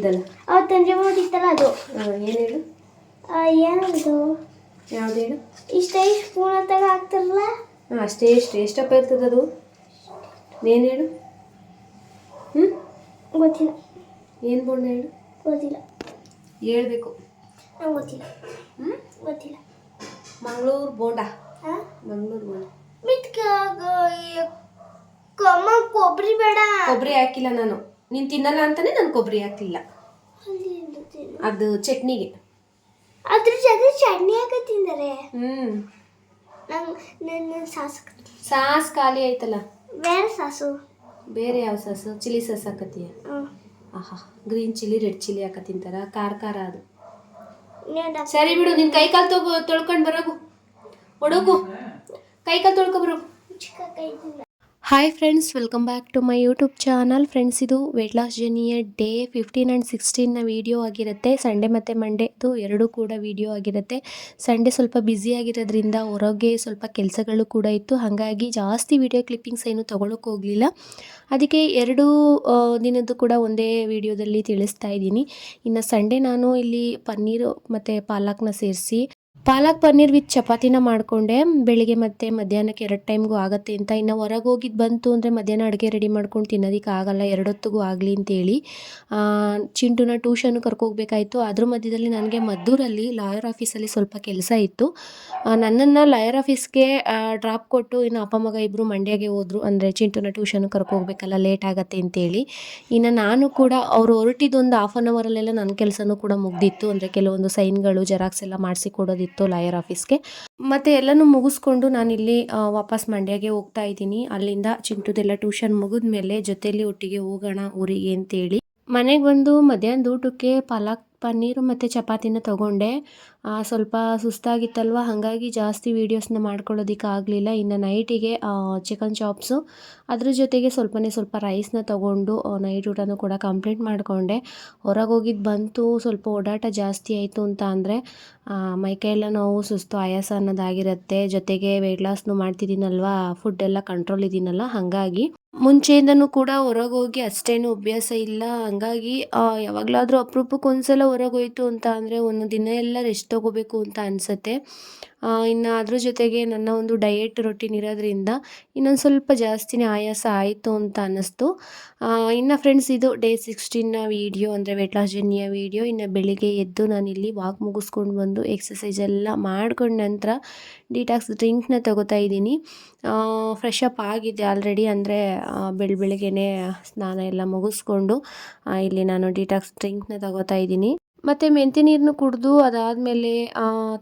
ಮಾಡಿದ್ದಲ್ಲ ತಂಜೆ ಮಾಡಿದ್ದಲ್ಲ ಅದು. ಏನು ಹೇಳು? ಏನದು? ಯಾವ್ದು ಹೇಳು? ಇಷ್ಟೇ ಸ್ಪೂನ್ ಅಂತಾಗ ಹಾಕ್ತಾರಲ್ಲ. ಅಷ್ಟೇ ಎಷ್ಟಪ್ಪ ಇರ್ತದೆ ಅದು? ಏನು ಹೇಳು? ಗೊತ್ತಿಲ್ಲ. ಏನು ಬೋಂಡ ಹೇಳು? ಗೊತ್ತಿಲ್ಲ. ಹೇಳ್ಬೇಕು. ನಂಗೆ ಗೊತ್ತಿಲ್ಲ. ಗೊತ್ತಿಲ್ಲ. ಮಂಗಳೂರು ಬೋಂಡ. ಮಂಗಳೂರು ಬೋಂಡ. ಕೊಬ್ಬರಿ ಬೇಡ. ಕೊಬ್ಬರಿ ಹಾಕಿಲ್ಲ ನಾನು. ನೀನು ತಿನ್ನಲ್ಲ ಅಂತಾನೆ ನಾನು ಕೊಬ್ಬರಿ ಹಾಕಲಿಲ್ಲ. ಅದು ಚಟ್ನಿಗೆ. ಅದ್ರ ಜೊತೆ ಚಟ್ನಿ ಹಾಕಿ ತಿಂದರೆ. ನನ್ನ ಸಾಸ್ ಖಾಲಿ ಆಯ್ತಲ್ಲ. ಬೇರೆ ಸಾಸು. ಬೇರೆ ಯಾವ ಸಾಸು? Chilli sauce ಹಾಕತ್ತೀಯ? ಆಹಾ, ಗ್ರೀನ್ ಚಿಲ್ಲಿ ರೆಡ್ ಚಿಲ್ಲಿ ಹಾಕ ತಿಂತಾರ. ಖಾರ ಅದು. ಸರಿ ಬಿಡು, ನಿನ್ನ ಕೈ ಕಾಲು ತೊಳ್ಕೊಂಡು ಬರೋಗು. ಹುಡುಗು ಕೈ ಕಾಲು ತೊಳ್ಕೊಬರೋಗು. Hi friends, welcome back to my YouTube channel. Friends, ಇದು ವೆಯ್ಟ್ ಲಾಸ್ ಜರ್ನಿಯ ಡೇ 15 ಆ್ಯಂಡ್ 16ನ ವೀಡಿಯೋ ಆಗಿರುತ್ತೆ. ಸಂಡೇ ಮತ್ತು ಮಂಡೇದು ಎರಡೂ ಕೂಡ ವೀಡಿಯೋ ಆಗಿರುತ್ತೆ. ಸಂಡೇ ಸ್ವಲ್ಪ ಬ್ಯುಸಿ ಆಗಿರೋದ್ರಿಂದ ಹೊರಗೆ ಸ್ವಲ್ಪ ಕೆಲಸಗಳು ಕೂಡ ಇತ್ತು. ಹಾಗಾಗಿ ಜಾಸ್ತಿ ವೀಡಿಯೋ ಕ್ಲಿಪ್ಪಿಂಗ್ಸ್ ಏನು ತೊಗೊಳಕ್ಕೆ ಹೋಗಲಿಲ್ಲ. ಅದಕ್ಕೆ ಎರಡೂ ದಿನದ್ದು ಕೂಡ ಒಂದೇ ವೀಡಿಯೋದಲ್ಲಿ ತಿಳಿಸ್ತಾ ಇದ್ದೀನಿ. ಇನ್ನು ಸಂಡೇ ನಾನು ಇಲ್ಲಿ ಪನ್ನೀರು ಮತ್ತು ಪಾಲಕ್ನ ಸೇರಿಸಿ ಪಾಲಕ್ ಪನ್ನೀರ್ ವಿತ್ ಚಪಾತಿನ ಮಾಡಿಕೊಂಡೆ. ಬೆಳಿಗ್ಗೆ ಮತ್ತು ಮಧ್ಯಾಹ್ನಕ್ಕೆ 2 ಟೈಮ್ಗೂ ಆಗುತ್ತೆ ಅಂತ. ಇನ್ನು ಹೊರಗೆ ಹೋಗಿದ್ದು ಬಂತು ಅಂದರೆ ಮಧ್ಯಾಹ್ನ ಅಡುಗೆ ರೆಡಿ ಮಾಡ್ಕೊಂಡು ತಿನ್ನೋದಕ್ಕೆ ಆಗಲ್ಲ, 2 ಹೊತ್ತಿಗೂ ಆಗಲಿ ಅಂತೇಳಿ ಚಿಂಟುನ ಟ್ಯೂಷನ್ಗೆ ಕರ್ಕೋಗ್ಬೇಕಾಯಿತು. ಅದ್ರ ಮಧ್ಯದಲ್ಲಿ ನನಗೆ ಮದ್ದೂರಲ್ಲಿ ಲಾಯರ್ ಆಫೀಸಲ್ಲಿ ಸ್ವಲ್ಪ ಕೆಲಸ ಇತ್ತು. ನನ್ನನ್ನು ಲಾಯರ್ ಆಫೀಸ್ಗೆ ಡ್ರಾಪ್ ಕೊಟ್ಟು ಇನ್ನು ಅಪ್ಪ ಮಗ ಇಬ್ಬರು ಮಂಡ್ಯಗೆ ಹೋದರು. ಅಂದರೆ ಚಿಂಟುನ ಟ್ಯೂಷನ್ಗೆ ಕರ್ಕೋಗ್ಬೇಕಲ್ಲ, ಲೇಟ್ ಆಗುತ್ತೆ ಅಂತೇಳಿ. ಇನ್ನು ನಾನು ಕೂಡ ಅವರು ಹೊರಟಿದ್ದೊಂದು 1/2 ಅವರಲ್ಲೆಲ್ಲ ನನ್ನ ಕೆಲಸನೂ ಕೂಡ ಮುಗ್ದಿತ್ತು. ಅಂದರೆ ಕೆಲವೊಂದು ಸೈನ್ಗಳು ಜೆರಾಕ್ಸ್ ಎಲ್ಲ ಮಾಡಿಸಿ ಕೊಡೋದಿತ್ತು ಲಾಯರ್ ಆಫೀಸ್ಗೆ. ಮತ್ತು ಎಲ್ಲನೂ ಮುಗಿಸ್ಕೊಂಡು ನಾನಿಲ್ಲಿ ವಾಪಸ್ ಮಂಡ್ಯಗೆ ಹೋಗ್ತಾ ಇದ್ದೀನಿ. ಅಲ್ಲಿಂದ ಚಿಂಟುದೆಲ್ಲ ಟ್ಯೂಷನ್ ಮುಗಿದ್ಮೇಲೆ ಜೊತೆಯಲ್ಲಿ ಒಟ್ಟಿಗೆ ಹೋಗೋಣ ಊರಿಗೆ ಅಂತೇಳಿ ಮನೆಗೆ ಬಂದು ಮಧ್ಯಾಹ್ನದ ಊಟಕ್ಕೆ ಪಾಲಕ್ ಪನ್ನೀರು ಮತ್ತು ಚಪಾತಿನ ತೊಗೊಂಡೆ. ಸ್ವಲ್ಪ ಸುಸ್ತಾಗಿತ್ತಲ್ವ, ಹಾಗಾಗಿ ಜಾಸ್ತಿ ವೀಡಿಯೋಸ್ನ ಮಾಡ್ಕೊಳ್ಳೋದಕ್ಕೆ ಆಗಲಿಲ್ಲ. ಇನ್ನು ನೈಟಿಗೆ ಚಿಕನ್ ಚಾಪ್ಸು, ಅದ್ರ ಜೊತೆಗೆ ಸ್ವಲ್ಪ ರೈಸ್ನ ತೊಗೊಂಡು ನೈಟ್ ಊಟನೂ ಕೂಡ ಕಂಪ್ಲೀಟ್ ಮಾಡಿಕೊಂಡೆ. ಹೊರಗೆ ಹೋಗಿದ್ದು ಬಂತು, ಸ್ವಲ್ಪ ಓಡಾಟ ಜಾಸ್ತಿ ಆಯಿತು ಅಂತ ಅಂದರೆ ಮೈಕೈಯೆಲ್ಲ ನೋವು, ಸುಸ್ತು, ಆಯಾಸ ಅನ್ನೋದಾಗಿರುತ್ತೆ. ಜೊತೆಗೆ ವೆಯ್ಟ್ ಲಾಸ್ನು ಮಾಡ್ತಿದ್ದೀನಲ್ವ, ಫುಡ್ಡೆಲ್ಲ ಕಂಟ್ರೋಲ್ ಇದ್ದೀನಲ್ಲ, ಹಾಗಾಗಿ ಮುಂಚೆಯಿಂದನೂ ಕೂಡ ಹೊರಗೆ ಹೋಗಿ ಅಷ್ಟೇನು ಅಭ್ಯಾಸ ಇಲ್ಲ. ಹಂಗಾಗಿ ಯಾವಾಗಲಾದರೂ ಅಪರೂಪಕ್ಕೆ ಒಂದ್ಸಲ ಹೊರಗೆ ಹೋಯ್ತು ಅಂತ ಅಂದರೆ ಒಂದು ದಿನ ಎಲ್ಲ ರೆಸ್ಟ್ ತೊಗೋಬೇಕು ಅಂತ ಅನಿಸುತ್ತೆ. ಇನ್ನು ಅದ್ರ ಜೊತೆಗೆ ನನ್ನ ಒಂದು ಡಯೆಟ್ ರೊಟೀನ್ ಇರೋದ್ರಿಂದ ಇನ್ನೊಂದು ಸ್ವಲ್ಪ ಜಾಸ್ತಿನೇ ಆಯಾಸ ಆಯಿತು ಅಂತ ಅನ್ನಿಸ್ತು. ಇನ್ನು ಫ್ರೆಂಡ್ಸ್, ಇದು ಡೇ 16ನ ವೀಡಿಯೋ, ಅಂದರೆ ವೆಯ್ಟ್ ಲಾಸ್ ಜರ್ನಿಯ ವೀಡಿಯೋ. ಇನ್ನು ಬೆಳಿಗ್ಗೆ ಎದ್ದು ನಾನಿಲ್ಲಿ ವಾಕ್ ಮುಗಿಸ್ಕೊಂಡು ಬಂದು ಎಕ್ಸಸೈಸ್ ಎಲ್ಲ ಮಾಡ್ಕೊಂಡ ನಂತರ ಡಿಟಾಕ್ಸ್ ಡ್ರಿಂಕ್ನ ತೊಗೋತಾ ಇದ್ದೀನಿ. ಫ್ರೆಶ್ ಅಪ್ ಆಗಿದೆ ಆಲ್ರೆಡಿ. ಅಂದರೆ ಬೆಳಗ್ಗೆನೇ ಸ್ನಾನ ಎಲ್ಲ ಮುಗಿಸ್ಕೊಂಡು ಇಲ್ಲಿ ನಾನು ಡಿಟಾಕ್ಸ್ ಡ್ರಿಂಕ್ನ ತೊಗೋತಾ ಇದ್ದೀನಿ. ಮತ್ತು ಮೆಂತ್ಯ ನೀರನ್ನು ಕುಡಿದು ಅದಾದಮೇಲೆ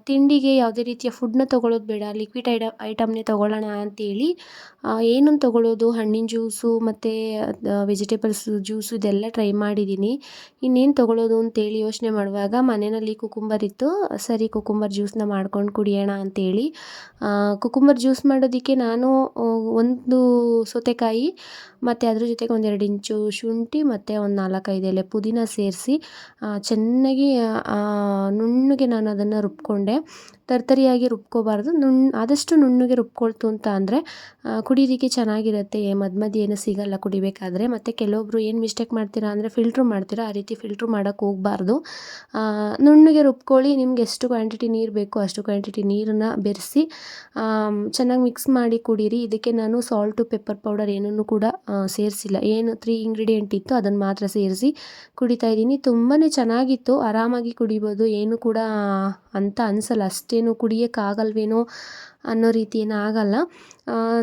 ತಿಂಡಿಗೆ ಯಾವುದೇ ರೀತಿಯ ಫುಡ್ನ ತೊಗೊಳ್ಳೋದು ಬೇಡ, ಲಿಕ್ವಿಡ್ ಐಟಮ್ನೇ ತೊಗೊಳ್ಳೋಣ ಅಂತೇಳಿ ಏನನ್ನು ತೊಗೊಳ್ಳೋದು, ಹಣ್ಣಿನ ಜ್ಯೂಸು ಮತ್ತು ವೆಜಿಟೇಬಲ್ಸ್ ಜ್ಯೂಸು ಇದೆಲ್ಲ ಟ್ರೈ ಮಾಡಿದ್ದೀನಿ. ಇನ್ನೇನು ತೊಗೊಳ್ಳೋದು ಅಂತೇಳಿ ಯೋಚನೆ ಮಾಡುವಾಗ ಮನೆಯಲ್ಲಿ ಕುಕುಂಬರ್ ಇತ್ತು. ಸರಿ, ಕುಕುಂಬರ್ ಜ್ಯೂಸನ್ನ ಮಾಡ್ಕೊಂಡು ಕುಡಿಯೋಣ ಅಂತೇಳಿ ಕುಕುಂಬರ್ ಜ್ಯೂಸ್ ಮಾಡೋದಕ್ಕೆ ನಾನು 1 ಸೌತೆಕಾಯಿ ಮತ್ತು ಅದ್ರ ಜೊತೆಗೆ 1-2 ಇಂಚು ಶುಂಠಿ ಮತ್ತು ಒಂದು 4-5 ಎಲೆ ಪುದೀನ ಸೇರಿಸಿ ಚೆನ್ನಾಗಿ ನುಣ್ಣಗೆ ನಾನು ಅದನ್ನು ರುಬ್ಕೊಂಡೆ. ತರ್ತರಿಯಾಗಿ ರುಬ್ಕೋಬಾರ್ದು, ಆದಷ್ಟು ನುಣ್ಣಗೆ ರುಬ್ಕೊಳ್ತು ಅಂತ ಅಂದರೆ ಕುಡಿಯೋದಕ್ಕೆ ಚೆನ್ನಾಗಿರುತ್ತೆ. ಮಧ್ಯೆ ಏನು ಸಿಗಲ್ಲ ಕುಡಿಬೇಕಾದ್ರೆ. ಮತ್ತು ಕೆಲವೊಬ್ರು ಏನು ಮಿಸ್ಟೇಕ್ ಮಾಡ್ತೀರಾ ಅಂದರೆ ಫಿಲ್ಟ್ರ್ ಮಾಡ್ತೀರಾ. ಆ ರೀತಿ ಫಿಲ್ಟ್ರ್ ಮಾಡೋಕ್ಕೆ ಹೋಗಬಾರ್ದು. ನುಣ್ಣಗೆ ರುಬ್ಕೊಳ್ಳಿ. ನಿಮ್ಗೆ ಎಷ್ಟು ಕ್ವಾಂಟಿಟಿ ನೀರು ಬೇಕೋ ಅಷ್ಟು ಕ್ವಾಂಟಿಟಿ ನೀರನ್ನು ಬೆರೆಸಿ ಚೆನ್ನಾಗಿ ಮಿಕ್ಸ್ ಮಾಡಿ ಕುಡೀರಿ. ಇದಕ್ಕೆ ನಾನು ಸಾಲ್ಟು, ಪೆಪ್ಪರ್ ಪೌಡರ್ ಏನನ್ನು ಕೂಡ ಸೇರಿಸಿಲ್ಲ. ಏನು 3 ಇಂಗ್ರೀಡಿಯೆಂಟ್ ಇತ್ತು ಅದನ್ನು ಮಾತ್ರ ಸೇರಿಸಿ ಕುಡಿತಾ ಇದ್ದೀನಿ. ತುಂಬಾ ಚೆನ್ನಾಗಿತ್ತು, ಆರಾಮಾಗಿ ಕುಡಿಬೋದು, ಏನು ಕೂಡ ಅಂತ ಅನಿಸಲ್ಲ. ಅಷ್ಟೇನು ಕುಡಿಯೋಕ್ಕಾಗಲ್ವೇನೋ ಅನ್ನೋ ರೀತಿ ಏನೂ ಆಗಲ್ಲ.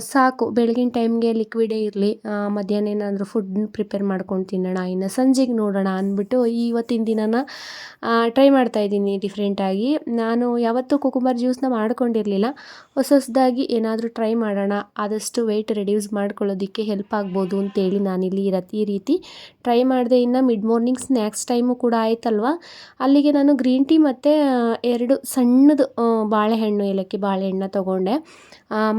ಸಾಕು, ಬೆಳಗಿನ ಟೈಮ್ಗೆ ಲಿಕ್ವಿಡೇ ಇರಲಿ, ಮಧ್ಯಾಹ್ನ ಏನಾದರೂ ಫುಡ್ ಪ್ರಿಪೇರ್ ಮಾಡ್ಕೊಂಡು ತಿನ್ನೋಣ, ಇನ್ನು ಸಂಜೆಗೆ ನೋಡೋಣ ಅಂದ್ಬಿಟ್ಟು ಇವತ್ತಿನ ದಿನನ ಟ್ರೈ ಮಾಡ್ತಾಯಿದ್ದೀನಿ ಡಿಫ್ರೆಂಟಾಗಿ. ನಾನು ಯಾವತ್ತೂ ಕುಕುಂಬರ್ ಜ್ಯೂಸನ್ನ ಮಾಡ್ಕೊಂಡಿರಲಿಲ್ಲ. ಹೊಸದಾಗಿ ಏನಾದರೂ ಟ್ರೈ ಮಾಡೋಣ, ಆದಷ್ಟು ವೆಯ್ಟ್ ರೆಡ್ಯೂಸ್ ಮಾಡ್ಕೊಳ್ಳೋದಕ್ಕೆ ಹೆಲ್ಪ್ ಆಗ್ಬೋದು ಅಂತೇಳಿ ನಾನಿಲ್ಲಿ ಈ ರೀತಿ ಟ್ರೈ ಮಾಡಿದೆ. ಇನ್ನು ಮಿಡ್ ಮಾರ್ನಿಂಗ್ ಸ್ನ್ಯಾಕ್ಸ್ ಟೈಮು ಕೂಡ ಆಯ್ತಲ್ವ, ಅಲ್ಲಿಗೆ ನಾನು ಗ್ರೀನ್ ಟೀ ಮತ್ತು 2 ಸಣ್ಣದು ಬಾಳೆಹಣ್ಣು, ಏಲಕ್ಕಿ ಬಾಳೆಹಣ್ಣು ತೊಗೊಂಡೆ.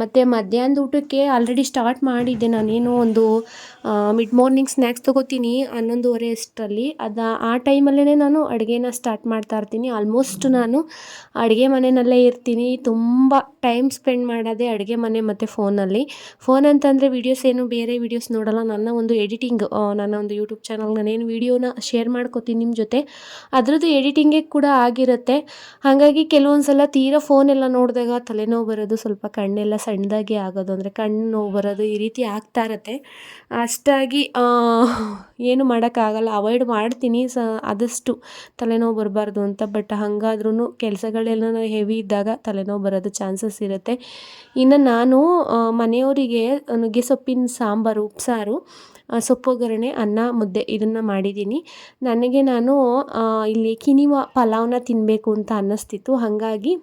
ಮತ್ತು ಮಧ್ಯಾಹ್ನದ ಊಟಕ್ಕೆ ಆಲ್ರೆಡಿ ಸ್ಟಾರ್ಟ್ ಮಾಡಿದ್ದೆ ನಾನೇನು ಒಂದು ಮಿಡ್ ಮಾರ್ನಿಂಗ್ ಸ್ನ್ಯಾಕ್ಸ್ ತೊಗೋತೀನಿ 11:30 ಅಷ್ಟರಲ್ಲಿ. ಆ ಟೈಮಲ್ಲೇ ನಾನು ಅಡುಗೆನ ಸ್ಟಾರ್ಟ್ ಮಾಡ್ತಾ ಇರ್ತೀನಿ. ಆಲ್ಮೋಸ್ಟ್ ನಾನು ಅಡುಗೆ ಮನೆಯಲ್ಲೇ ಇರ್ತೀನಿ. ತುಂಬ ಟೈಮ್ ಸ್ಪೆಂಡ್ ಮಾಡೋದೇ ಅಡುಗೆ ಮನೆ ಮತ್ತು ಫೋನಲ್ಲಿ. ಫೋನ್ ಅಂತಂದರೆ ವೀಡಿಯೋಸ್ ಏನು ಬೇರೆ ವೀಡಿಯೋಸ್ ನೋಡೋಲ್ಲ. ನನ್ನ ಒಂದು ಎಡಿಟಿಂಗ್, ನನ್ನ ಒಂದು ಯೂಟ್ಯೂಬ್ ಚಾನಲ್ ನಾನೇನು ವೀಡಿಯೋನ ಶೇರ್ ಮಾಡ್ಕೋತೀನಿ ನಿಮ್ಮ ಜೊತೆ, ಅದರದ್ದು ಎಡಿಟಿಂಗೇ ಕೂಡ ಆಗಿರುತ್ತೆ. ಹಾಗಾಗಿ ಕೆಲವೊಂದು ಸಲ ತೀರಾ ಫೋನೆಲ್ಲ ನೋಡಿದಾಗ ತಲೆನೋವು ಬರೋದು, ಸ್ವಲ್ಪ ಕಣ್ಣೆಲ್ಲ ಸಣ್ಣದಾಗಿ ಆಗೋದು, ಅಂದರೆ ಕಣ್ಣು ನೋವು ಬರೋದು, ಈ ರೀತಿ ಆಗ್ತಾ ಇರತ್ತೆ. ಅಷ್ಟಾಗಿ ಏನು ಮಾಡೋಕ್ಕಾಗಲ್ಲ, ಅವಾಯ್ಡ್ ಮಾಡ್ತೀನಿ ಆದಷ್ಟು ತಲೆನೋವು ಬರಬಾರ್ದು ಅಂತ. ಬಟ್ ಹಾಗಾದ್ರೂ ಕೆಲಸಗಳೆಲ್ಲ ಹೆವಿ ಇದ್ದಾಗ ತಲೆನೋವು ಬರೋದು ಚಾನ್ಸಸ್ ಇರುತ್ತೆ. ಇನ್ನು ನಾನು ಮನೆಯವರಿಗೆ ನುಗ್ಗೆ ಸೊಪ್ಪಿನ ಸಾಂಬಾರು, ಉಪ್ಸಾರು, ಸೊಪ್ಪೊಗ್ಗರಣೆ, ಅನ್ನ, ಮುದ್ದೆ ಇದನ್ನು ಮಾಡಿದ್ದೀನಿ. ನಾನು ಇಲ್ಲಿ ಕಿನಿವಾ ಪಲಾವ್ನ ತಿನ್ನಬೇಕು ಅಂತ ಅನ್ನಿಸ್ತಿತ್ತು. ಹಾಗಾಗಿ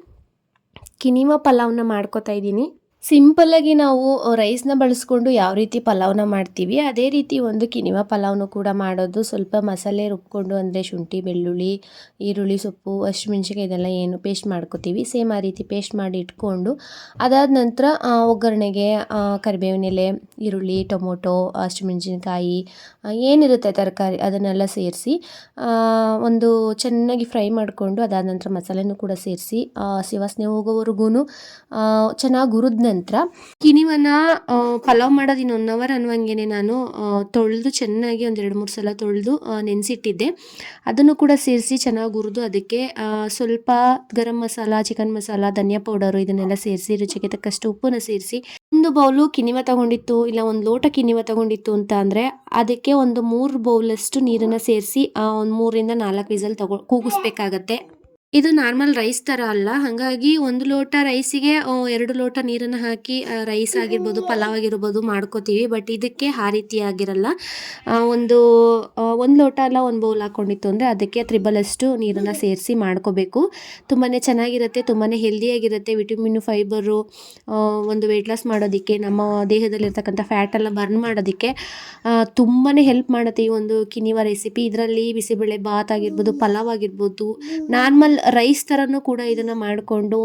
ಕಿನಿವಾ ಪಲಾವ್ನ ಮಾಡ್ಕೋತಾ ಇದ್ದೀನಿ. ಸಿಂಪಲ್ಲಾಗಿ ನಾವು ರೈಸ್ನ ಬಳಸ್ಕೊಂಡು ಯಾವ ರೀತಿ ಪಲಾವ್ನ ಮಾಡ್ತೀವಿ ಅದೇ ರೀತಿ ಒಂದು ಕಿನಿವಾ ಪಲಾವ್ನು ಕೂಡ ಮಾಡೋದು. ಸ್ವಲ್ಪ ಮಸಾಲೆ ರುಬ್ಕೊಂಡು, ಅಂದರೆ ಶುಂಠಿ, ಬೆಳ್ಳುಳ್ಳಿ, ಈರುಳ್ಳಿ, ಸೊಪ್ಪು, ಹಸಿಮೆಣ್ಸಿನ್ಕಾಯಿ ಇದೆಲ್ಲ ಏನು ಪೇಸ್ಟ್ ಮಾಡ್ಕೋತೀವಿ, ಸೇಮ್ ಆ ರೀತಿ ಪೇಸ್ಟ್ ಮಾಡಿ ಇಟ್ಕೊಂಡು, ಅದಾದ ನಂತರ ಒಗ್ಗರಣೆಗೆ ಕರಿಬೇವಿನ ಎಲೆ, ಈರುಳ್ಳಿ, ಟೊಮೊಟೊ, ಹಸಿಮೆಣ್ಸಿನ್ಕಾಯಿ, ಏನಿರುತ್ತೆ ತರಕಾರಿ ಅದನ್ನೆಲ್ಲ ಸೇರಿಸಿ ಒಂದು ಚೆನ್ನಾಗಿ ಫ್ರೈ ಮಾಡಿಕೊಂಡು, ಅದಾದ ನಂತರ ಮಸಾಲೆನೂ ಕೂಡ ಸೇರಿಸಿ ಹಸಿ ವಾಸನೆ ಹೋಗೋವರೆಗೂ ಚೆನ್ನಾಗಿ ಹುರಿದ ನಂತರ ಕಿನಿವನ ಪಲಾವ್ ಮಾಡೋದು ಇನ್ನು 1 ಅವರ್ ಅನ್ನುವಂಗೆ ನಾನು ತೊಳೆದು ಚೆನ್ನಾಗಿ ಒಂದು 2-3 ಸಲ ತೊಳೆದು ನೆನೆಸಿಟ್ಟಿದ್ದೆ. ಅದನ್ನು ಕೂಡ ಸೇರಿಸಿ ಚೆನ್ನಾಗಿ ಹುರಿದು ಅದಕ್ಕೆ ಸ್ವಲ್ಪ ಗರಂ ಮಸಾಲ, ಚಿಕನ್ ಮಸಾಲ, ಧನಿಯಾ ಪೌಡರು ಇದನ್ನೆಲ್ಲ ಸೇರಿಸಿ ರುಚಿಗೆ ತಕ್ಕಷ್ಟು ಉಪ್ಪನ್ನು ಸೇರಿಸಿ, ಒಂದು ಬೌಲು ಕಿನಿವ ತಗೊಂಡಿತ್ತು, ಇಲ್ಲ 1 ಲೋಟ ಕಿನಿವ ತಗೊಂಡಿತ್ತು ಅಂತ ಅಂದರೆ ಅದಕ್ಕೆ ಒಂದು 3 ಬೌಲಷ್ಟು ನೀರನ್ನು ಸೇರಿಸಿ ಒಂದು 3-4 ವಿಸಲ್ ಕೂಗಿಸ್ಬೇಕಾಗತ್ತೆ. ಇದು ನಾರ್ಮಲ್ ರೈಸ್ ಥರ ಅಲ್ಲ. ಹಾಗಾಗಿ 1 ಲೋಟ ರೈಸಿಗೆ 2 ಲೋಟ ನೀರನ್ನು ಹಾಕಿ ರೈಸ್ ಆಗಿರ್ಬೋದು, ಪಲಾವ್ ಆಗಿರ್ಬೋದು ಮಾಡ್ಕೋತೀವಿ. ಬಟ್ ಇದಕ್ಕೆ ಆ ರೀತಿ ಆಗಿರಲ್ಲ. ಒಂದು ಲೋಟ ಅಲ್ಲ 1 ಬೌಲ್ ಹಾಕ್ಕೊಂಡಿತ್ತು ಅಂದರೆ ಅದಕ್ಕೆ 3 ಅಷ್ಟು ನೀರನ್ನು ಸೇರಿಸಿ ಮಾಡ್ಕೋಬೇಕು. ತುಂಬಾ ಚೆನ್ನಾಗಿರುತ್ತೆ, ತುಂಬಾ ಹೆಲ್ದಿಯಾಗಿರುತ್ತೆ. ವಿಟಮಿನ್, ಫೈಬರು, ಒಂದು ವೆಯ್ಟ್ ಲಾಸ್ ಮಾಡೋದಕ್ಕೆ, ನಮ್ಮ ದೇಹದಲ್ಲಿರ್ತಕ್ಕಂಥ ಫ್ಯಾಟೆಲ್ಲ ಬರ್ನ್ ಮಾಡೋದಕ್ಕೆ ತುಂಬಾ ಹೆಲ್ಪ್ ಮಾಡುತ್ತೆ ಈ ಒಂದು ಕಿನಿವಾ ರೆಸಿಪಿ. ಇದರಲ್ಲಿ ಬಿಸಿಬೇಳೆ ಬಾತ್ ಆಗಿರ್ಬೋದು, ಪಲಾವ್ ಆಗಿರ್ಬೋದು, ನಾರ್ಮಲ್ ರೈಸ್ ಥರನೂ ಕೂಡ ಇದನ್ನು ಮಾಡಿಕೊಂಡು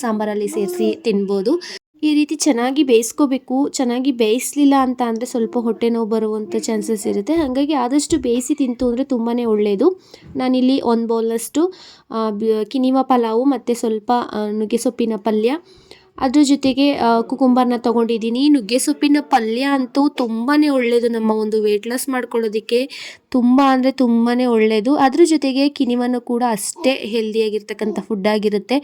ಸಾಂಬಾರಲ್ಲಿ ಸೇರಿಸಿ ತಿನ್ಬೋದು. ಈ ರೀತಿ ಚೆನ್ನಾಗಿ ಬೇಯಿಸ್ಕೋಬೇಕು. ಚೆನ್ನಾಗಿ ಬೇಯಿಸಲಿಲ್ಲ ಅಂತ ಅಂದರೆ ಸ್ವಲ್ಪ ಹೊಟ್ಟೆ ನೋವು ಬರುವಂಥ ಚಾನ್ಸಸ್ ಇರುತ್ತೆ. ಹಾಗಾಗಿ ಆದಷ್ಟು ಬೇಯಿಸಿ ತಿಂತು ಅಂದರೆ ತುಂಬಾ ಒಳ್ಳೆಯದು. ನಾನಿಲ್ಲಿ 1 ಬೌಲಷ್ಟು ಕಿನಿವಾ ಪಲಾವು ಮತ್ತು ಸ್ವಲ್ಪ ನುಗ್ಗೆ ಸೊಪ್ಪಿನ ಪಲ್ಯ, ಅದ್ರ ಜೊತೆಗೆ ಕುಕುಂಬರ್ನ ತೊಗೊಂಡಿದ್ದೀನಿ. ನುಗ್ಗೆ ಸೊಪ್ಪಿನ ಪಲ್ಯ ಅಂತೂ ತುಂಬಾ ಒಳ್ಳೆಯದು, ನಮ್ಮ ಒಂದು ವೆಯ್ಟ್ ಲಾಸ್ ಮಾಡ್ಕೊಳ್ಳೋದಕ್ಕೆ ತುಂಬ ಅಂದರೆ ತುಂಬಾ ಒಳ್ಳೆಯದು. ಅದ್ರ ಜೊತೆಗೆ ಕಿನಿವನ್ನು ಕೂಡ ಅಷ್ಟೇ ಹೆಲ್ದಿಯಾಗಿರ್ತಕ್ಕಂಥ ಫುಡ್ ಆಗಿರುತ್ತೆ.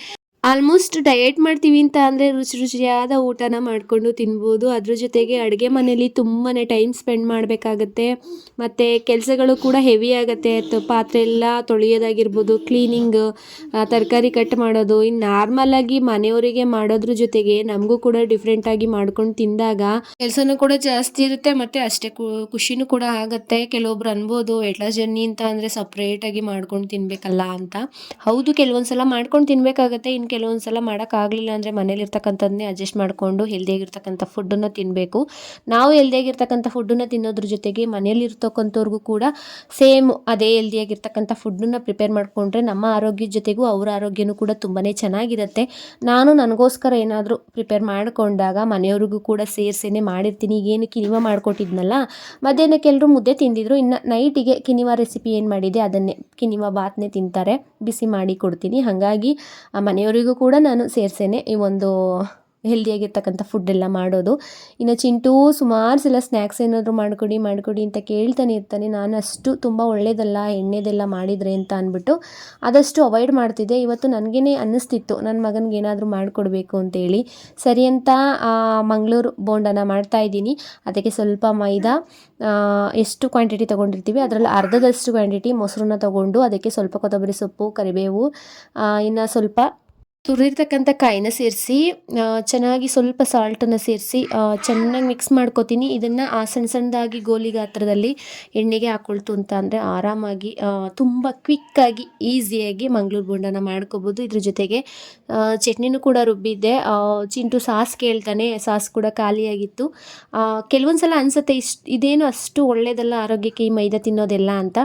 ಆಲ್ಮೋಸ್ಟ್ ಡಯಟ್ ಮಾಡ್ತೀವಿ ಅಂತ ಅಂದರೆ ರುಚಿಯಾದ ಊಟನ ಮಾಡಿಕೊಂಡು ತಿನ್ಬೋದು. ಅದ್ರ ಜೊತೆಗೆ ಅಡುಗೆ ಮನೇಲಿ ತುಂಬಾ ಟೈಮ್ ಸ್ಪೆಂಡ್ ಮಾಡಬೇಕಾಗತ್ತೆ, ಮತ್ತು ಕೆಲಸಗಳು ಕೂಡ ಹೆವಿ ಆಗುತ್ತೆ. ಪಾತ್ರೆ ಎಲ್ಲ ತೊಳೆಯೋದಾಗಿರ್ಬೋದು, ಕ್ಲೀನಿಂಗ್, ತರಕಾರಿ ಕಟ್ ಮಾಡೋದು, ಇನ್ನು ನಾರ್ಮಲಾಗಿ ಮನೆಯವರಿಗೆ ಮಾಡೋದ್ರ ಜೊತೆಗೆ ನಮಗೂ ಕೂಡ ಡಿಫ್ರೆಂಟಾಗಿ ಮಾಡ್ಕೊಂಡು ತಿಂದಾಗ ಕೆಲಸನೂ ಕೂಡ ಜಾಸ್ತಿ ಇರುತ್ತೆ, ಮತ್ತು ಅಷ್ಟೇ ಖುಷಿನೂ ಕೂಡ ಆಗುತ್ತೆ. ಕೆಲವೊಬ್ರು ಅನ್ಬೋದು ವೆಯ್ಟ್ ಲಾಸ್ ಜರ್ನಿ ಅಂತ ಅಂದರೆ ಸಪ್ರೇಟಾಗಿ ಮಾಡ್ಕೊಂಡು ತಿನ್ನಬೇಕಲ್ಲ ಅಂತ. ಹೌದು, ಕೆಲವೊಂದು ಸಲ ಮಾಡ್ಕೊಂಡು ತಿನ್ನಬೇಕಾಗತ್ತೆ. ಇನ್ನು ಕೆಲವೊಂದು ಸಲ ಮಾಡೋಕ್ಕಾಗಲಿಲ್ಲ ಅಂದರೆ ಮನೇಲಿರ್ತಕ್ಕಂಥದ್ದನ್ನೇ ಅಡ್ಜಸ್ಟ್ ಮಾಡಿಕೊಂಡು ಹೆಲ್ದಿಯಾಗಿರ್ತಕ್ಕಂಥ ಫುಡ್ಡನ್ನು ತಿನ್ನಬೇಕು. ನಾವು ಹೆಲ್ದಿಯಾಗಿರ್ತಕ್ಕಂಥ ಫುಡ್ಡನ್ನು ತಿನ್ನೋದ್ರ ಜೊತೆಗೆ ಮನೇಲಿರ್ತಕ್ಕಂಥವ್ರಿಗೂ ಕೂಡ ಸೇಮ್ ಅದೇ ಹೆಲ್ದಿಯಾಗಿರ್ತಕ್ಕಂಥ ಫುಡ್ಡನ್ನು ಪ್ರಿಪೇರ್ ಮಾಡಿಕೊಂಡ್ರೆ ನಮ್ಮ ಆರೋಗ್ಯದ ಜೊತೆಗೂ ಅವರ ಆರೋಗ್ಯನೂ ಕೂಡ ತುಂಬಾ ಚೆನ್ನಾಗಿರುತ್ತೆ. ನಾನು ನನಗೋಸ್ಕರ ಏನಾದರೂ ಪ್ರಿಪೇರ್ ಮಾಡಿಕೊಂಡಾಗ ಮನೆಯವ್ರಿಗೂ ಕೂಡ ಸೇರಿಸೇನೆ ಮಾಡಿರ್ತೀನಿ. ಈಗೇನು ಕಿನಿವಾ ಮಾಡಿಕೊಟ್ಟಿದ್ನಲ್ಲ, ಮಧ್ಯಾಹ್ನಕ್ಕೆ ಎಲ್ಲರೂ ಮುದ್ದೆ ತಿಂದಿದ್ರು. ಇನ್ನು ನೈಟಿಗೆ ಕಿನಿವಾ ರೆಸಿಪಿ ಏನು ಮಾಡಿದೆ ಅದನ್ನೇ, ಕಿನಿವಾ ಬಾತ್ನೇ ತಿಂತಾರೆ, ಬಿಸಿ ಮಾಡಿ ಕೊಡ್ತೀನಿ. ಹಾಗಾಗಿ ಮನೆಯವರಿಗೂ ಕೂಡ ನಾನು ಸೇರಿಸೇನೆ ಈ ಒಂದು ಹೆಲ್ದಿಯಾಗಿರ್ತಕ್ಕಂಥ ಫುಡ್ಡೆಲ್ಲ ಮಾಡೋದು. ಇನ್ನು ಚಿಂಟು ಸುಮಾರು ಸಲ ಸ್ನ್ಯಾಕ್ಸ್ ಏನಾದರೂ ಮಾಡಿಕೊಡಿ ಅಂತ ಕೇಳ್ತಾನೆ ಇರ್ತಾನೆ. ನಾನು ಅಷ್ಟು ತುಂಬ ಒಳ್ಳೆಯದಲ್ಲ ಎಣ್ಣೆದೆಲ್ಲ ಮಾಡಿದರೆ ಅಂತ ಅಂದ್ಬಿಟ್ಟು ಆದಷ್ಟು ಅವಾಯ್ಡ್ ಮಾಡ್ತಿದ್ದೆ. ಇವತ್ತು ನನಗೇ ಅನ್ನಿಸ್ತಿತ್ತು ನನ್ನ ಮಗನಿಗೆ ಏನಾದರೂ ಮಾಡಿಕೊಡ್ಬೇಕು ಅಂತೇಳಿ. ಸರಿ ಅಂತ ಮಂಗಳೂರು ಬೋಂಡನ ಮಾಡ್ತಾಯಿದ್ದೀನಿ. ಅದಕ್ಕೆ ಸ್ವಲ್ಪ ಮೈದಾ, ಎಷ್ಟು ಕ್ವಾಂಟಿಟಿ ತೊಗೊಂಡಿರ್ತೀವಿ ಅದರಲ್ಲಿ ಅರ್ಧದಷ್ಟು ಕ್ವಾಂಟಿಟಿ ಮೊಸರನ್ನ ತೊಗೊಂಡು ಅದಕ್ಕೆ ಸ್ವಲ್ಪ ಕೊತ್ತಂಬರಿ ಸೊಪ್ಪು, ಕರಿಬೇವು, ಇನ್ನು ಸ್ವಲ್ಪ ತುರಿದಿರ್ತಕ್ಕಂಥ ಕಾಯಿನ ಸೇರಿಸಿ ಚೆನ್ನಾಗಿ ಸ್ವಲ್ಪ ಸಾಲ್ಟನ್ನು ಸೇರಿಸಿ ಚೆನ್ನಾಗಿ ಮಿಕ್ಸ್ ಮಾಡ್ಕೋತೀನಿ. ಇದನ್ನು ಸಣ್ಣ ಸಣ್ಣದಾಗಿ ಗೋಲಿ ಗಾತ್ರದಲ್ಲಿ ಎಣ್ಣೆಗೆ ಹಾಕ್ಕೊಳ್ತು ಅಂತ ಅಂದರೆ ಆರಾಮಾಗಿ ತುಂಬ ಕ್ವಿಕ್ಕಾಗಿ ಈಸಿಯಾಗಿ ಮಂಗಳೂರು ಬೋಂಡನ ಮಾಡ್ಕೋಬೋದು. ಇದ್ರ ಜೊತೆಗೆ ಚಟ್ನಿನೂ ಕೂಡ ರುಬ್ಬಿದ್ದೆ. ಚಿಂಟು ಸಾಸ್ ಕೇಳ್ತಾನೆ, ಸಾಸ್ ಕೂಡ ಖಾಲಿಯಾಗಿತ್ತು. ಕೆಲವೊಂದು ಸಲ ಅನಿಸುತ್ತೆ ಇದೇನು ಅಷ್ಟು ಒಳ್ಳೆಯದಲ್ಲ ಆರೋಗ್ಯಕ್ಕೆ ಈ ಮೈದಾ ತಿನ್ನೋದೆಲ್ಲ ಅಂತ.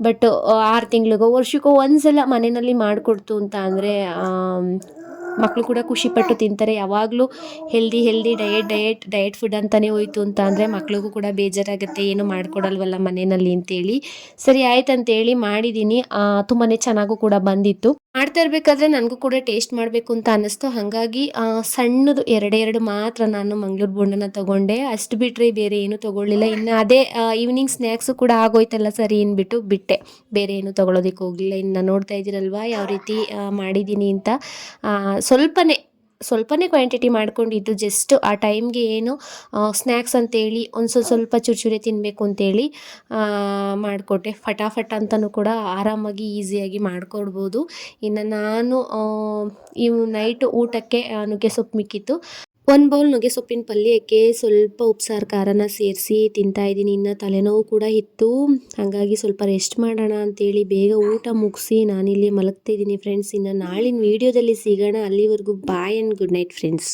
ಬಟ್ 6 ತಿಂಗಳಿಗೋ ವರ್ಷಕ್ಕೋ ಒಂದು ಸಲ ಮನೆಯಲ್ಲಿ ಮಾಡಿಕೊಡ್ತು ಅಂತ ಅಂದರೆ ಮಕ್ಕಳು ಕೂಡ ಖುಷಿಪಟ್ಟು ತಿಂತಾರೆ. ಯಾವಾಗಲೂ ಹೆಲ್ದಿ ಡಯಟ್ ಫುಡ್ ಅಂತಲೇ ಹೋಯ್ತು ಅಂತ ಅಂದರೆ ಮಕ್ಳಿಗೂ ಕೂಡ ಬೇಜಾರಾಗುತ್ತೆ, ಏನು ಮಾಡಿಕೊಡಲ್ವಲ್ಲ ಮನೆಯಲ್ಲಿ ಅಂತೇಳಿ. ಸರಿ ಆಯ್ತು ಅಂತೇಳಿ ಮಾಡಿದ್ದೀನಿ. ತುಂಬಾ ಚೆನ್ನಾಗೂ ಕೂಡ ಬಂದಿತ್ತು. ಮಾಡ್ತಾ ಇರಬೇಕಾದ್ರೆ ನನಗೂ ಕೂಡ ಟೇಸ್ಟ್ ಮಾಡಬೇಕು ಅಂತ ಅನ್ನಿಸ್ತು. ಹಾಗಾಗಿ ಸಣ್ಣದು ಎರಡೆರಡು ಮಾತ್ರ ನಾನು ಮಂಗಳೂರು ಬೋಂಡನ ತೊಗೊಂಡೆ. ಅಷ್ಟು ಬಿಟ್ಟರೆ ಬೇರೆ ಏನು ತೊಗೊಳ್ಳಿಲ್ಲ. ಇನ್ನು ಅದೇ ಈವ್ನಿಂಗ್ ಸ್ನ್ಯಾಕ್ಸು ಕೂಡ ಆಗೋಯ್ತಲ್ಲ ಸರಿ ಅಂದ್ಬಿಟ್ಟು ಬಿಟ್ಟೆ, ಬೇರೆ ಏನು ತೊಗೊಳೋದಕ್ಕೆ ಹೋಗಲಿಲ್ಲ. ಇನ್ನು ನೋಡ್ತಾ ಇದ್ದೀರಲ್ವ ಯಾವ ರೀತಿ ಮಾಡಿದ್ದೀನಿ ಅಂತ. ಸ್ವಲ್ಪನೇ ಕ್ವಾಂಟಿಟಿ ಮಾಡ್ಕೊಂಡಿದ್ದು, ಜಸ್ಟ್ ಆ ಟೈಮ್ಗೆ ಏನು ಸ್ನ್ಯಾಕ್ಸ್ ಅಂತೇಳಿ ಒಂದು ಸ್ವಲ್ಪ ಚುರುಚುರಿ ತಿನ್ನಬೇಕು ಅಂತೇಳಿ ಮಾಡಿಕೊಟ್ಟೆ. ಫಟಾಫಟ್ ಅಂತಲೂ ಕೂಡ ಆರಾಮಾಗಿ ಈಸಿಯಾಗಿ ಮಾಡಿಕೊಡ್ಬೋದು. ಇನ್ನು ನಾನು ಇವು ನೈಟ್ ಊಟಕ್ಕೆ ನುಗ್ಗೆ ಸೊಪ್ಪು ಮಿಕ್ಕಿತ್ತು. 1 ಬೌಲ್ ನುಗ್ಗೆ ಸೊಪ್ಪಿನ ಪಲ್ಯಕ್ಕೆ ಸ್ವಲ್ಪ ಉಪ್ಸಾರು ಖಾರನ ಸೇರಿಸಿ ತಿಂತಾಯಿದ್ದೀನಿ. ಇನ್ನು ತಲೆನೋವು ಕೂಡ ಇತ್ತು, ಹಾಗಾಗಿ ಸ್ವಲ್ಪ ರೆಸ್ಟ್ ಮಾಡೋಣ ಅಂತೇಳಿ ಬೇಗ ಊಟ ಮುಗಿಸಿ ನಾನಿಲ್ಲಿ ಮಲಗ್ತಾ ಇದ್ದೀನಿ ಫ್ರೆಂಡ್ಸ್. ಇನ್ನು ನಾಳಿನ ವೀಡಿಯೋದಲ್ಲಿ ಸಿಗೋಣ. ಅಲ್ಲಿವರೆಗೂ boy and good night friends.